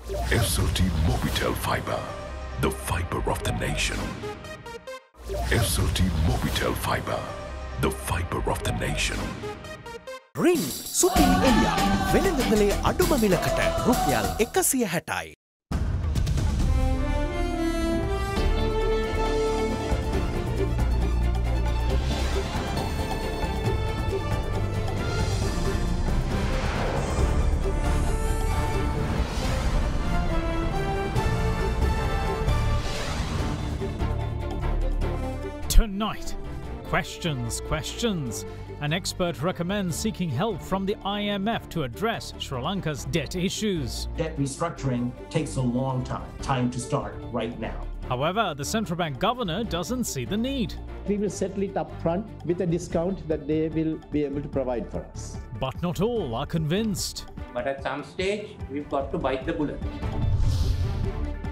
SLT Mobitel Fiber, the fiber of the nation. SLT Mobitel Fiber, the fiber of the nation. ring සුපිරි එලියක් වෙළඳපොලේ අඩුම මිලකට රුපියල් 160යි. Tonight, questions. An expert recommends seeking help from the IMF to address Sri Lanka's debt issues. Debt restructuring takes a long time. Time to start right now. However, the central bank governor doesn't see the need. We will settle it up front with a discount that they will be able to provide for us. But not all are convinced. But at some stage, we've got to bite the bullet.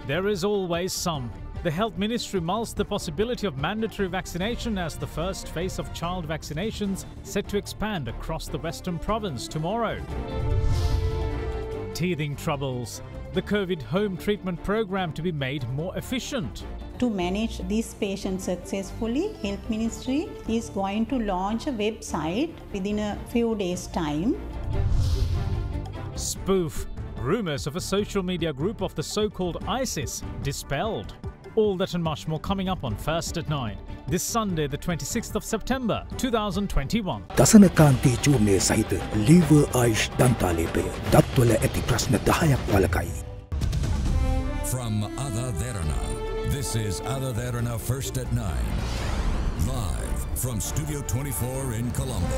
There is always some. The Health Ministry mulls the possibility of mandatory vaccination as the first phase of child vaccinations set to expand across the Western Province tomorrow. Teething troubles. The COVID home treatment program to be made more efficient. To manage these patients successfully, Health Ministry is going to launch a website within a few days' time. Spoof. Rumours of a social media group of the so-called ISIS dispelled. All that and much more coming up on First at 9, this Sunday the 26th of September 2021. දසනකාන්තී චූර්ණය සහිත lever ආයුෂ් දන්තාලේපය දත්වල ඇති ප්‍රශ්න 10ක් වලකයි. From AdaDerana, this is AdaDerana First at 9. Live from Studio 24 in Colombo.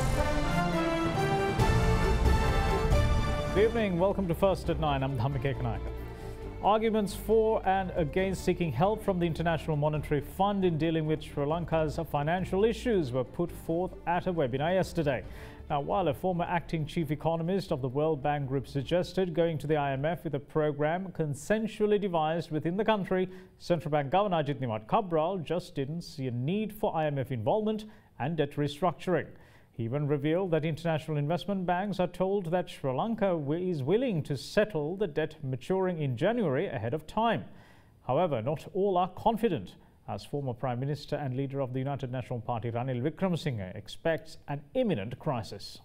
Good evening, welcome to First at 9, I'm Dhammike Kanaka. Arguments for and against seeking help from the International Monetary Fund in dealing with Sri Lanka's financial issues were put forth at a webinar yesterday. Now, while a former acting chief economist of the World Bank Group suggested going to the IMF with a program consensually devised within the country, Central Bank Governor Ajit Cabral just didn't see a need for IMF involvement and debt restructuring. He even revealed that international investment banks are told that Sri Lanka is willing to settle the debt maturing in January ahead of time. However, not all are confident, as former Prime Minister and leader of the United National Party Ranil Wickremesinghe expects an imminent crisis.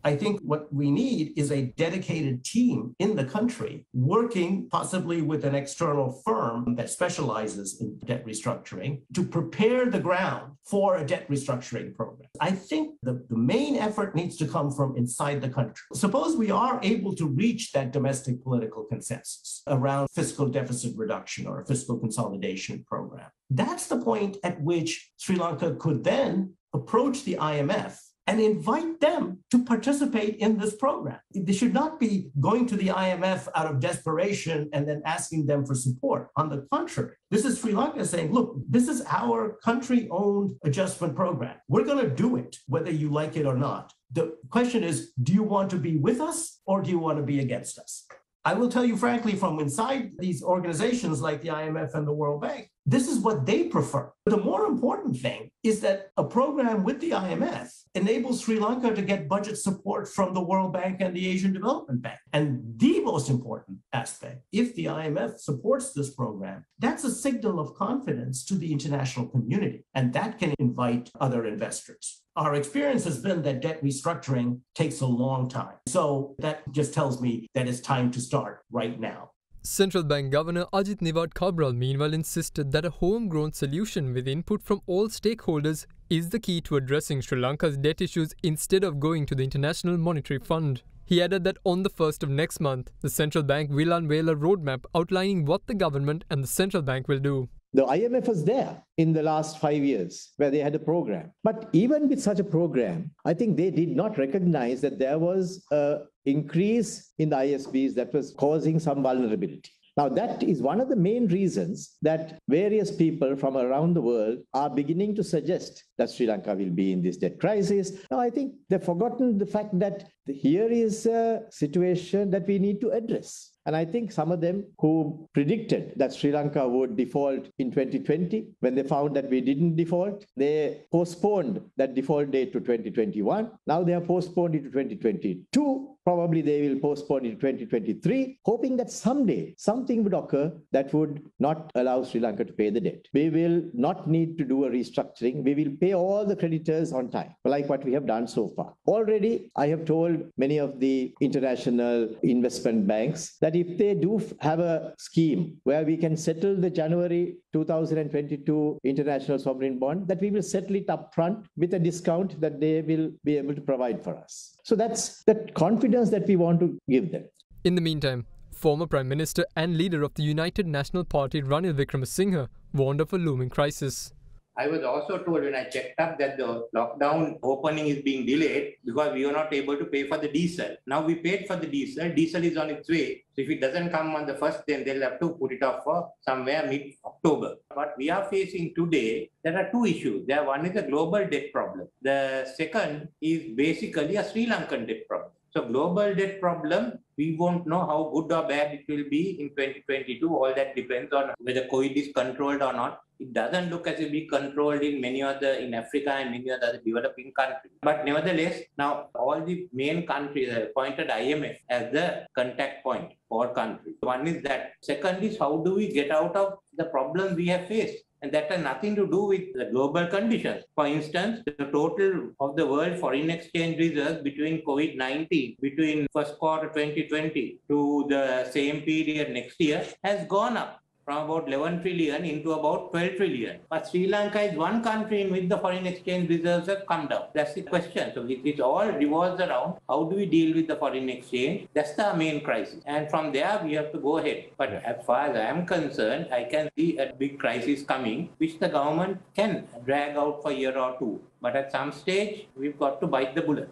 I think what we need is a dedicated team in the country working possibly with an external firm that specializes in debt restructuring to prepare the ground for a debt restructuring program. I think the main effort needs to come from inside the country. Suppose we are able to reach that domestic political consensus around fiscal deficit reduction or a fiscal consolidation program. That's the point at which Sri Lanka could then approach the IMF and invite them to participate in this program. They should not be going to the IMF out of desperation and then asking them for support. On the contrary, this is Sri Lanka saying, look, this is our country-owned adjustment program. We're going to do it, whether you like it or not. The question is, do you want to be with us or do you want to be against us? I will tell you frankly, from inside these organizations like the IMF and the World Bank, this is what they prefer. The more important thing is that a program with the IMF enables Sri Lanka to get budget support from the World Bank and the Asian Development Bank. And the most important aspect, if the IMF supports this program, that's a signal of confidence to the international community, and that can invite other investors. Our experience has been that debt restructuring takes a long time. So that just tells me that it's time to start right now. Central Bank Governor Ajit Cabral meanwhile insisted that a homegrown solution with input from all stakeholders is the key to addressing Sri Lanka's debt issues instead of going to the International Monetary Fund. He added that on the 1st of next month, the central bank will unveil a roadmap outlining what the government and the central bank will do. The IMF was there in the last 5 years where they had a program. But even with such a program, I think they did not recognize that there was an increase in the ISBs that was causing some vulnerability. Now, that is one of the main reasons that various people from around the world are beginning to suggest that Sri Lanka will be in this debt crisis. Now, I think they've forgotten the fact that here is a situation that we need to address. And I think some of them who predicted that Sri Lanka would default in 2020, when they found that we didn't default, they postponed that default date to 2021. Now they have postponed it to 2022. Probably they will postpone it to 2023, hoping that someday something would occur that would not allow Sri Lanka to pay the debt. We will not need to do a restructuring. We will pay all the creditors on time, like what we have done so far. Already, I have told many of the international investment banks that if they do have a scheme where we can settle the January 2022 international sovereign bond, that we will settle it up front with a discount that they will be able to provide for us. So that's the confidence that we want to give them. In the meantime, former Prime Minister and leader of the United National Party Ranil Wickremesinghe warned of a looming crisis. I was also told when I checked up that the lockdown opening is being delayed because we were not able to pay for the diesel. Now we paid for the diesel. Diesel is on its way. So if it doesn't come on the 1st, then they'll have to put it off for somewhere mid-October. What we are facing today, there are two issues. One is a global debt problem. The second is basically a Sri Lankan debt problem. So global debt problem, we won't know how good or bad it will be in 2022. All that depends on whether COVID is controlled or not. It doesn't look as if we controlled in Africa and many other developing countries. But nevertheless, now all the main countries have appointed IMF as the contact point for countries. One is that. Second is how do we get out of the problems we have faced? And that has nothing to do with the global conditions. For instance, the total of the world foreign exchange reserves between COVID-19, between first quarter 2020 to the same period next year has gone up from about 11 trillion into about 12 trillion. But Sri Lanka is one country in which the foreign exchange reserves have come down. That's the question. So it all revolves around how do we deal with the foreign exchange? That's the main crisis. And from there, we have to go ahead. But as far as I am concerned, I can see a big crisis coming, which the government can drag out for a year or two. But at some stage, we've got to bite the bullet.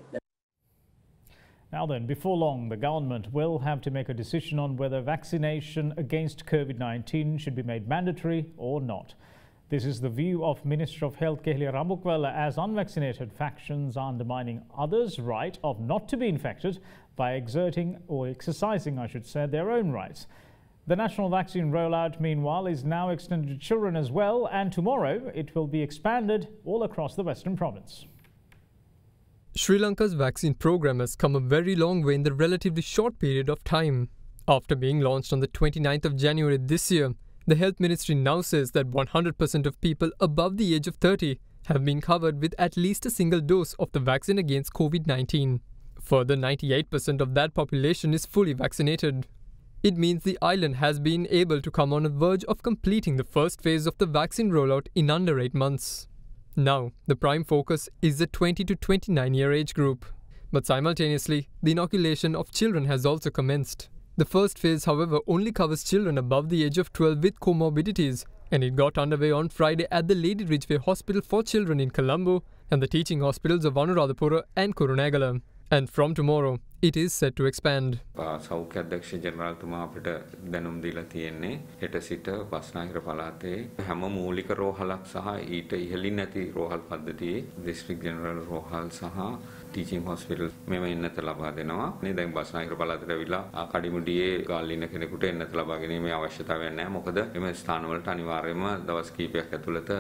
Now then, before long, the government will have to make a decision on whether vaccination against COVID-19 should be made mandatory or not. This is the view of Minister of Health Kehliya Rabukwala, as unvaccinated factions are undermining others' right of not to be infected by exerting or exercising, I should say, their own rights. The national vaccine rollout, meanwhile, is now extended to children as well, and tomorrow it will be expanded all across the Western province. Sri Lanka's vaccine program has come a very long way in the relatively short period of time. After being launched on the 29th of January this year, the Health Ministry now says that 100% of people above the age of 30 have been covered with at least a single dose of the vaccine against COVID-19. Further, 98% of that population is fully vaccinated. It means the island has been able to come on the verge of completing the first phase of the vaccine rollout in under 8 months. Now, the prime focus is the 20 to 29-year age group. But simultaneously, the inoculation of children has also commenced. The first phase, however, only covers children above the age of 12 with comorbidities, and it got underway on Friday at the Lady Ridgeway Hospital for Children in Colombo and the teaching hospitals of Anuradhapura and Kurunegala. And from tomorrow, it is set to expand. සෞඛ්‍ය අධ්‍යක්ෂ ජෙනරාල්තුමා අපිට දැනුම් දීලා තියෙන්නේ හෙට සිට බස්නාහිර පළාතේ හැම මූලික රෝහලක් සහ ඊට ඉහළින් නැති රෝහල් පද්ධතියේ දිස්ත්‍රික් ජෙනරල් රෝහල් සහ ටීචින් හොස්පිටල් මෙව එන්නත ලබා දෙනවා. මේ දැන් බස්නාහිර පළාතට ඇවිල්ලා කඩිමුඩියේ ගාල් ඉන්න කෙනෙකුට එන්නත ලබා ගැනීමේ අවශ්‍යතාවයක් නැහැ. මොකද එම ස්ථානවලට අනිවාර්යයෙන්ම දවස් කිහිපයක් ඇතුළත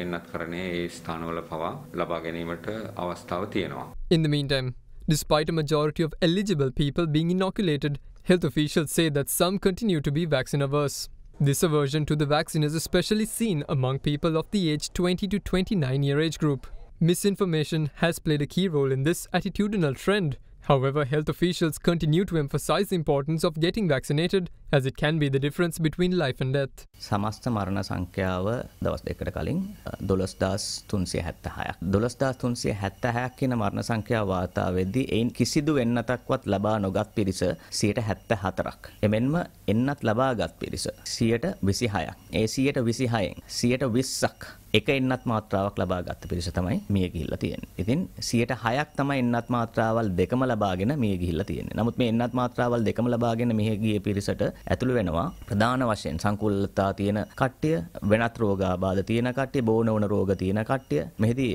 එන්නත් කරන්නේ ඒ ස්ථානවල පවා ලබා ගැනීමට අවස්ථාව තියෙනවා. In the meantime, despite a majority of eligible people being inoculated, health officials say that some continue to be vaccine averse. This aversion to the vaccine is especially seen among people of the age 20 to 29-year age group. Misinformation has played a key role in this attitudinal trend. However, health officials continue to emphasize the importance of getting vaccinated, as it can be the difference between life and death. සමස්ත මරණ සංඛ්‍යාව දවස් දෙකකට කලින් 12376ක් 12376ක් කියන මරණ සංඛ්‍යාව වාර්තා වෙද්දී එයින් කිසිදු එන්නතක්වත් ලබා නොගත් පිරිස 174ක්. එමෙන්ම එන්නත් ලබාගත් පිරිස 126ක්. ඒ 126න් 120ක් එක එන්නත් මාත්‍රාවක් ලබාගත් පිරිස තමයි මිය ගිහිල්ලා තියෙන්නේ. ඉතින් 106ක් තමයි එන්නත් මාත්‍රාවල් දෙකම ලබාගෙන මිය ගිහිල්ලා තියෙන්නේ. නමුත් මේ එන්නත් මාත්‍රාවල් දෙකම ලබාගෙන මිය ගිය පිරිසට ඇතුළු වෙනවා. ප්‍රධාන වශයෙන් සංකූලතා තියෙන කට්ටිය, වෙනත් රෝගාබාධ තියෙන කට්ටිය, බෝනවන රෝග තියෙන කට්ටිය. මෙහිදී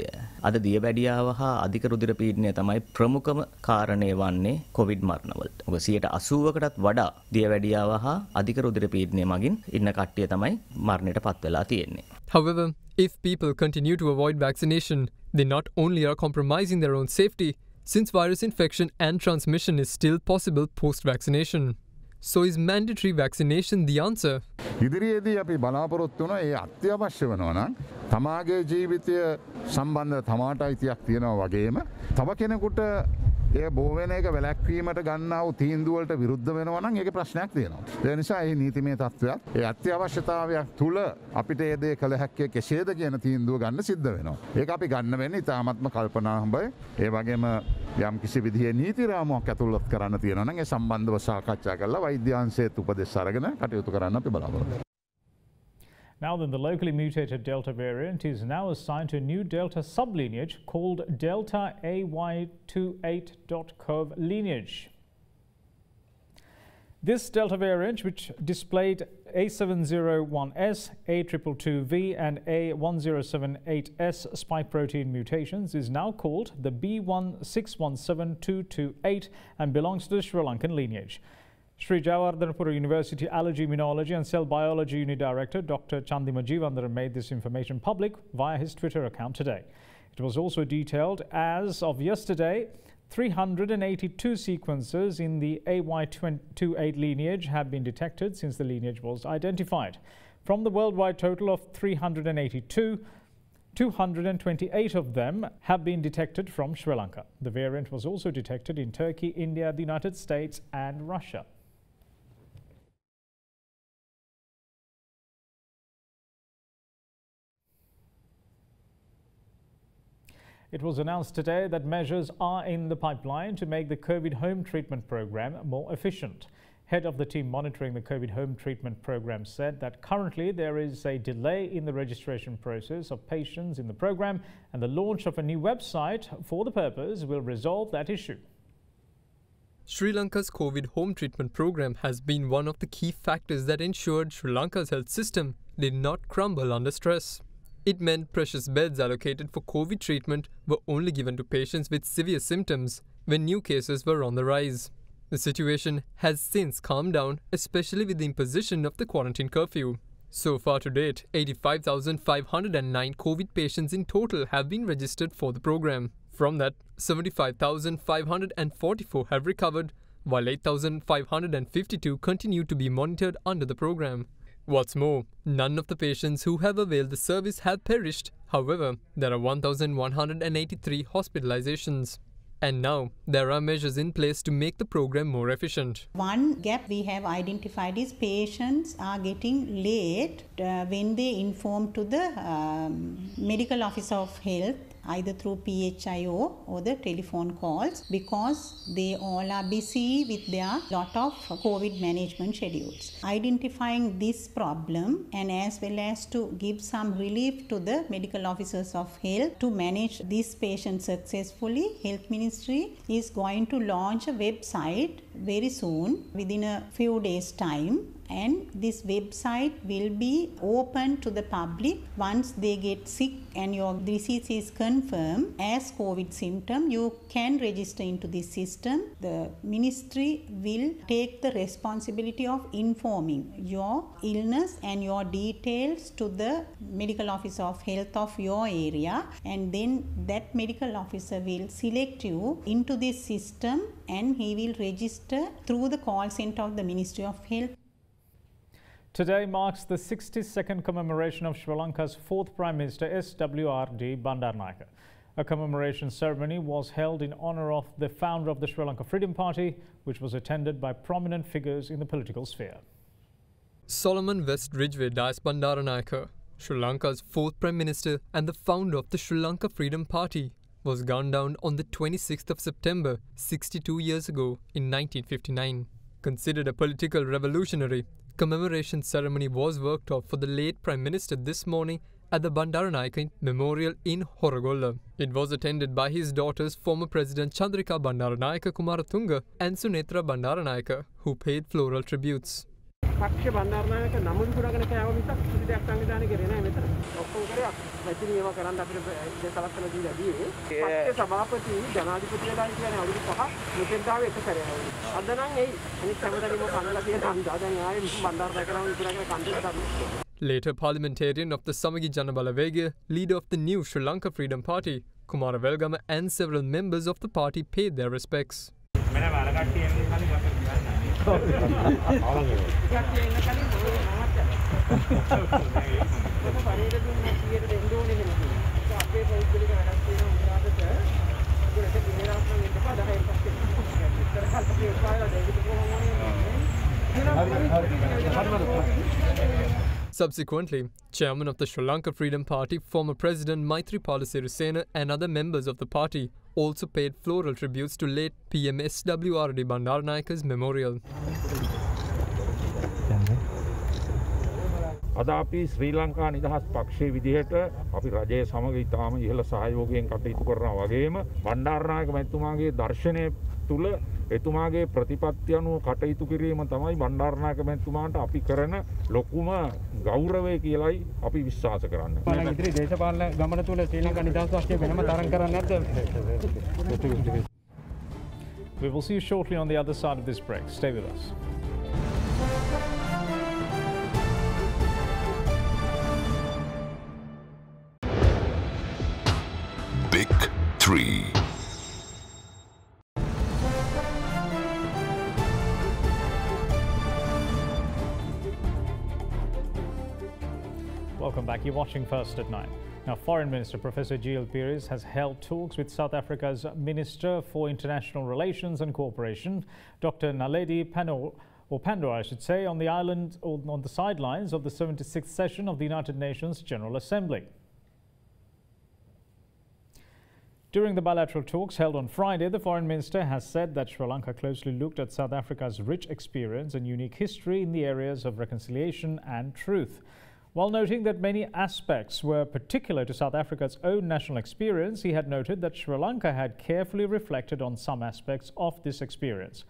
අද දියවැඩියාව හා අධික රුධිර පීඩනය තමයි ප්‍රමුඛම කාරණේ වන්නේ කොවිඩ් මරණවලට. මොකද 80%කටත් වඩා දියවැඩියාව හා අධික රුධිර පීඩනය මගින් ඉන්න කට්ටිය තමයි මරණයටපත් වෙලා තියෙන්නේ. However, if people continue to avoid vaccination, they not only are compromising their own safety, since virus infection and transmission is still possible post-vaccination. So is mandatory vaccination the answer? ඉදිරියේදී අපි බලාපොරොත්තු වුණා ඒ අත්‍යවශ්‍ය වෙනවා නම් තමාගේ ජීවිතය සම්බන්ධ තමාට අයිතියක් තියෙනවා වගේම තව කෙනෙකුට ඒ බෝ වෙන එක වැළැක්වීමට ගන්නා වූ තීන්දුව වලට විරුද්ධ වෙනවා නම් ඒකේ ප්‍රශ්නයක් තියෙනවා. ඒ නිසා මේ නීතිමය තත්ත්වයක් ඒ අත්‍යවශ්‍යතාවයක් තුල අපිට ඒ දේ කළ හැක්කේ කෙසේද කියන තීන්දුව ගන්න සිද්ධ වෙනවා. ඒක අපි ගන්න වෙන්නේ ඉතාමත්ම කල්පනාහඹයි. ඒ වගේම යම් කිසි විදිහේ නීති රාමුවක් ඇතුළත් කරන්න තියෙනවා නම් ඒ සම්බන්ධව සාකච්ඡා කරලා වෛද්‍යාංශයේත් උපදෙස් අරගෙන කටයුතු කරන්න අපි බලාපොරොත්තු වෙනවා. Now then, the locally mutated Delta variant is now assigned to a new Delta sublineage called Delta AY28.cov lineage. This Delta variant, which displayed A701S, A222V and A1078S spike protein mutations, is now called the B1617228 and belongs to the Sri Lankan lineage. Sri Jawahardanapura University Allergy, Immunology and Cell Biology Unit Director Dr. Chandima Jeevandara made this information public via his Twitter account today. It was also detailed as of yesterday, 382 sequences in the AY28 lineage have been detected since the lineage was identified. From the worldwide total of 382, 228 of them have been detected from Sri Lanka. The variant was also detected in Turkey, India, the United States and Russia. It was announced today that measures are in the pipeline to make the COVID home treatment program more efficient. Head of the team monitoring the COVID home treatment program said that currently there is a delay in the registration process of patients in the program, and the launch of a new website for the purpose will resolve that issue. Sri Lanka's COVID home treatment program has been one of the key factors that ensured Sri Lanka's health system did not crumble under stress. It meant precious beds allocated for COVID treatment were only given to patients with severe symptoms when new cases were on the rise. The situation has since calmed down, especially with the imposition of the quarantine curfew. So far to date, 85,509 COVID patients in total have been registered for the program. From that, 75,544 have recovered, while 8,552 continue to be monitored under the program. What's more, none of the patients who have availed the service have perished. However, there are 1,183 hospitalizations. And now, there are measures in place to make the program more efficient. One gap we have identified is patients are getting late when they inform to the medical officer of health, either through PHIO or the telephone calls, because they all are busy with their lot of COVID management schedules. Identifying this problem and as well as to give some relief to the medical officers of health to manage this patient successfully, Health Ministry is going to launch a website very soon, within a few days' time. And this website will be open to the public once they get sick and your disease is confirmed as COVID symptom. You can register into this system. The ministry will take the responsibility of informing your illness and your details to the medical officer of health of your area, and then that medical officer will select you into this system and he will register through the call center of the Ministry of Health. Today marks the 62nd commemoration of Sri Lanka's 4th Prime Minister SWRD Bandaranaike. A commemoration ceremony was held in honour of the founder of the Sri Lanka Freedom Party, which was attended by prominent figures in the political sphere. Solomon West Ridgeway Das Bandaranaike, Sri Lanka's 4th Prime Minister and the founder of the Sri Lanka Freedom Party, was gunned down on the 26th of September, 62 years ago in 1959. Considered a political revolutionary, commemoration ceremony was worked off for the late Prime Minister this morning at the Bandaranaike Memorial in Horogolla. It was attended by his daughters, former President Chandrika Bandaranaike Kumaratunga and Sunetra Bandaranaike, who paid floral tributes. පක්ෂ බණ්ඩාරනායක නමුදු පුරාගෙන කෑව මිසක් කිසි දෙයක් සංවිධානය කරේ නැහැ මෙතන. ඔක්කොම කරේ ඉතින් මේවා කරන්න අපිට දේශලක්ෂණ දීලා දීයේ. පක්ෂ සභාපති ජනාධිපතිලා කියන්නේ අවුරුදු 5ක් මෙතෙන් ආවේ එක සැරේ. අද නම් එයි අනිත් හැමදාම කන්නලා තියෙන හන්දා දැන් ආයේ බණ්ඩාරනායකරම විතරගෙන කන්දේ තමයි. Later, parliamentarian of the Samagi Jana Balawega, leader of the new Sri Lanka Freedom Party, Kumara Velgama, and several members of the party paid their respects. Subsequently, chairman of the Sri Lanka Freedom Party, former President Maithripala Sirisena, and other members of the party also paid floral tributes to late PM SWRD Bandaranaike's memorial. අද අපි ශ්‍රී ලංකා නිදහස් පක්ෂයේ විදිහට අපි රජයේ සමග ඉතාම ඉහළ සහයෝගයෙන් කටයුතු කරනවා වගේම බණ්ඩාරනායක මැතිතුමාගේ දර්ශනය තුල එතුමාගේ ප්‍රතිපත්ති අනුව කටයුතු කිරීම තමයි බණ්ඩාරනායක මැතිතුමාට අපි කරන ලොකුම ගෞරවය කියලායි අපි විශ්වාස කරන්නේ. ඉදිරි දේශපාලන ගමන තුල ශ්‍රී ලංකා නිදහස් පක්ෂය වෙනම තරම් කරන්නේ නැද්ද? We will see you shortly on the other side of this break. Stay with us. Big 3. Welcome back. You're watching First at 9. Now, Foreign Minister Professor G.L. Pires has held talks with South Africa's Minister for International Relations and Cooperation, Dr. Naledi Pandor, I should say, on the island, on the sidelines of the 76th session of the United Nations General Assembly. During the bilateral talks held on Friday, the Foreign Minister has said that Sri Lanka closely looked at South Africa's rich experience and unique history in the areas of reconciliation and truth. While noting that many aspects were particular to South Africa's own national experience, he had noted that Sri Lanka had carefully reflected on some aspects of this experience.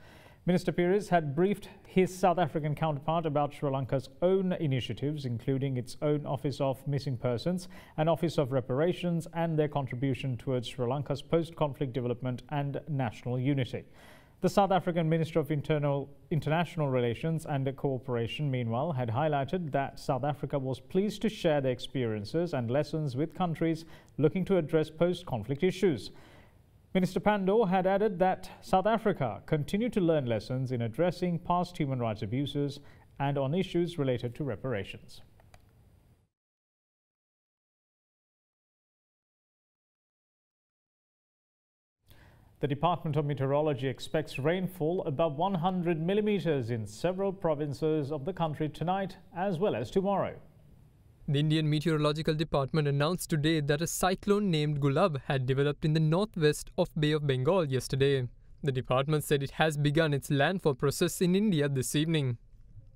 Minister Pires had briefed his South African counterpart about Sri Lanka's own initiatives, including its own Office of Missing Persons and Office of Reparations, and their contribution towards Sri Lanka's post-conflict development and national unity. The South African Minister of International Relations and Cooperation, meanwhile, had highlighted that South Africa was pleased to share their experiences and lessons with countries looking to address post-conflict issues. Minister Pandor had added that South Africa continued to learn lessons in addressing past human rights abuses and on issues related to reparations. The Department of Meteorology expects rainfall above 100 millimeters in several provinces of the country tonight as well as tomorrow. The Indian Meteorological Department announced today that a cyclone named Gulab had developed in the northwest of Bay of Bengal yesterday. The department said it has begun its landfall process in India this evening.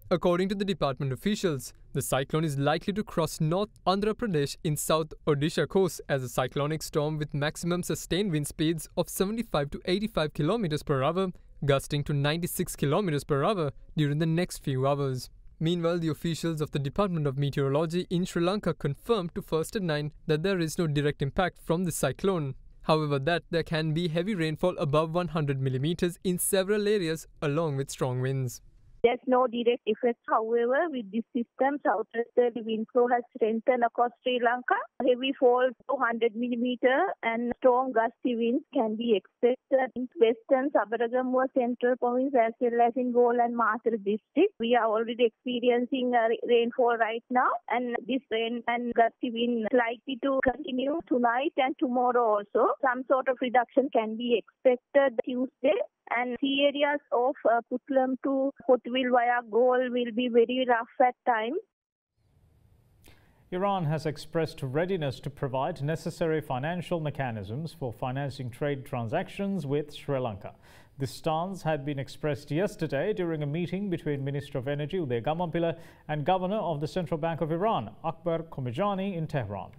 According to the department officials, the cyclone is likely to cross North Andhra Pradesh in South Odisha coast as a cyclonic storm with maximum sustained wind speeds of 75 to 85 km per hour, gusting to 96 km per hour during the next few hours. Meanwhile, the officials of the Department of Meteorology in Sri Lanka confirmed to First at 9 that there is no direct impact from the cyclone. However, that there can be heavy rainfall above 100 millimeters in several areas along with strong winds. There's no direct effect. However, with this system, southwesterly wind flow has strengthened across Sri Lanka. Heavy fall to 100 millimeter and strong gusty winds can be expected in western Sabaragamuwa central province as well as in Galle and Matara district. We are already experiencing rainfall right now, and this rain and gusty wind is likely to continue tonight and tomorrow also. Some sort of reduction can be expected Tuesday. And sea areas of Putlam to Kotville via Galle will be very rough at times. Iran has expressed readiness to provide necessary financial mechanisms for financing trade transactions with Sri Lanka. This stance had been expressed yesterday during a meeting between Minister of Energy Uday Gamanpila and Governor of the Central Bank of Iran, Akbar Komijani, in Tehran.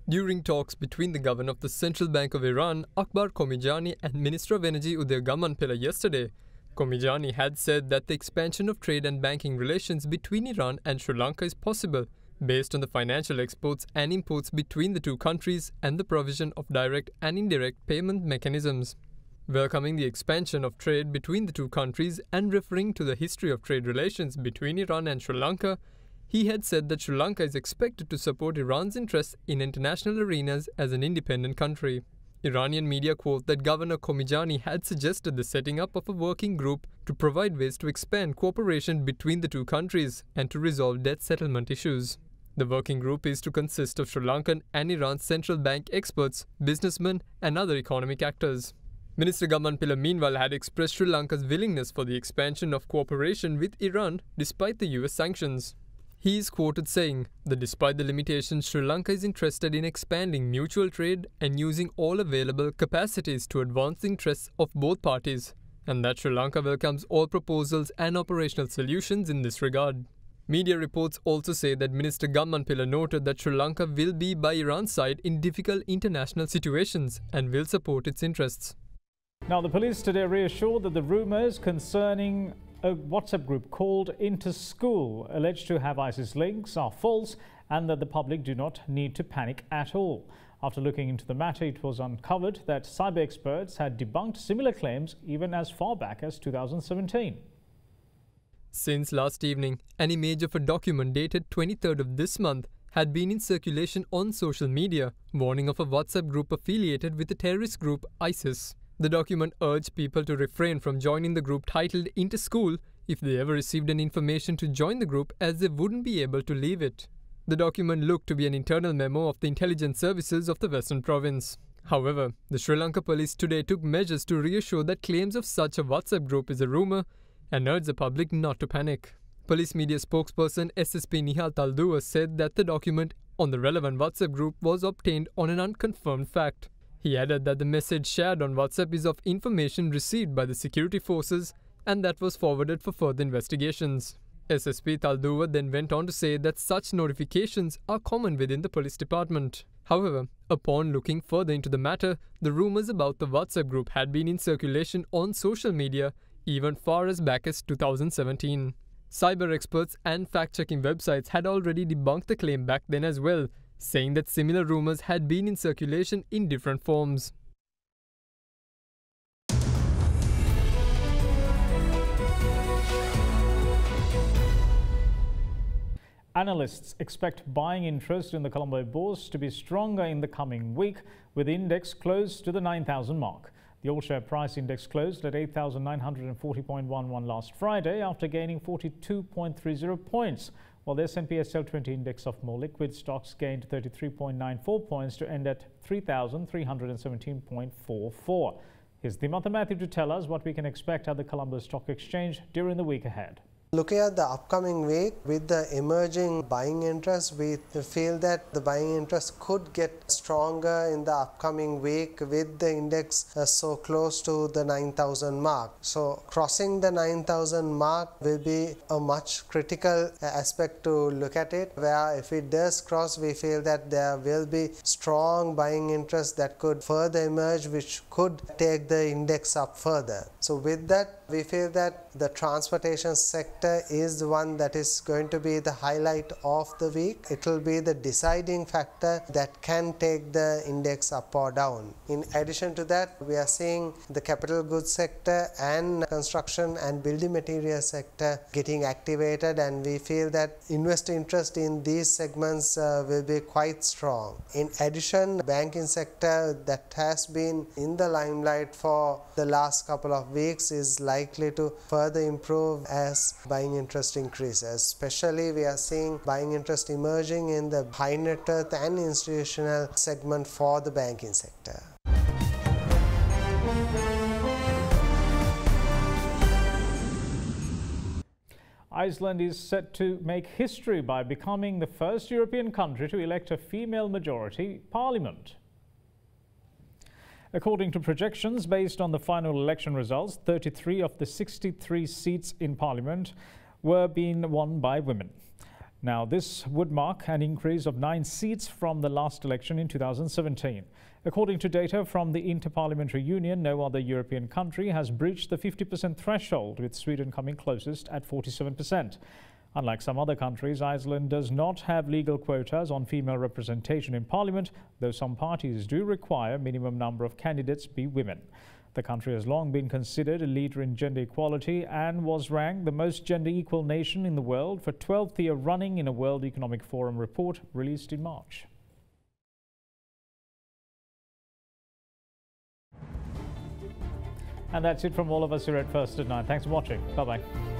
During talks between the governor of the Central Bank of Iran, Akbar Komijani, and Minister of Energy Uday Gamanpila yesterday, Komijani had said that the expansion of trade and banking relations between Iran and Sri Lanka is possible based on the financial exports and imports between the two countries and the provision of direct and indirect payment mechanisms. Welcoming the expansion of trade between the two countries and referring to the history of trade relations between Iran and Sri Lanka, he had said that Sri Lanka is expected to support Iran's interests in international arenas as an independent country. Iranian media quote that Governor Komijani had suggested the setting up of a working group to provide ways to expand cooperation between the two countries and to resolve debt settlement issues. The working group is to consist of Sri Lankan and Iran's central bank experts, businessmen and other economic actors. Minister Gammanpilla meanwhile had expressed Sri Lanka's willingness for the expansion of cooperation with Iran despite the US sanctions. He is quoted saying that despite the limitations, Sri Lanka is interested in expanding mutual trade and using all available capacities to advance the interests of both parties, and that Sri Lanka welcomes all proposals and operational solutions in this regard. Media reports also say that Minister Gammanpilla noted that Sri Lanka will be by Iran's side in difficult international situations and will support its interests. Now, the police today reassured that the rumours concerning a WhatsApp group called Into School, alleged to have ISIS links, are false and that the public do not need to panic at all. After looking into the matter, it was uncovered that cyber experts had debunked similar claims even as far back as 2017. Since last evening, an image of a document dated 23rd of this month had been in circulation on social media, warning of a WhatsApp group affiliated with the terrorist group ISIS. The document urged people to refrain from joining the group titled Into School if they ever received an information to join the group, as they wouldn't be able to leave it. The document looked to be an internal memo of the intelligence services of the Western province. However, the Sri Lanka police today took measures to reassure that claims of such a WhatsApp group is a rumour and urged the public not to panic. Police media spokesperson SSP Nihal Talduwa said that the document on the relevant WhatsApp group was obtained on an unconfirmed fact. He added that the message shared on WhatsApp is of information received by the security forces and that was forwarded for further investigations. SSP Talduwa then went on to say that such notifications are common within the police department. However, upon looking further into the matter, the rumours about the WhatsApp group had been in circulation on social media even far as back as 2017. Cyber experts and fact-checking websites had already debunked the claim back then as well, saying that similar rumours had been in circulation in different forms. Analysts expect buying interest in the Colombo bourse to be stronger in the coming week, with the index close to the 9,000 mark. The all-share price index closed at 8,940.11 last Friday after gaining 42.30 points, while the S&P SL20 index of more liquid stocks gained 33.94 points to end at 3,317.44. Here's Dimantha Matthew to tell us what we can expect at the Colombo Stock Exchange during the week ahead. Looking at the upcoming week, with the emerging buying interest, we feel that the buying interest could get stronger in the upcoming week with the index so close to the 9,000 mark. So crossing the 9,000 mark will be a much critical aspect to look at it, where if it does cross, we feel that there will be strong buying interest that could further emerge, which could take the index up further. So with that, we feel that the transportation sector is the one that is going to be the highlight of the week. It will be the deciding factor that can take the index up or down. In addition to that, we are seeing the capital goods sector and construction and building material sector getting activated, and we feel that investor interest in these segments will be quite strong. In addition, the banking sector that has been in the limelight for the last couple of weeks is likely to further improve as buying interest increases. Especially we are seeing buying interest emerging in the high net worth and institutional segment for the banking sector. Iceland is set to make history by becoming the first European country to elect a female majority parliament. According to projections based on the final election results, 33 of the 63 seats in parliament were being won by women. Now, this would mark an increase of 9 seats from the last election in 2017. According to data from the Inter-Parliamentary Union, no other European country has breached the 50% threshold, with Sweden coming closest at 47%. Unlike some other countries, Iceland does not have legal quotas on female representation in parliament, though some parties do require a minimum number of candidates be women. The country has long been considered a leader in gender equality and was ranked the most gender equal nation in the world for 12th year running in a World Economic Forum report released in March. And that's it from all of us here at First at 9. Thanks for watching. Bye-bye.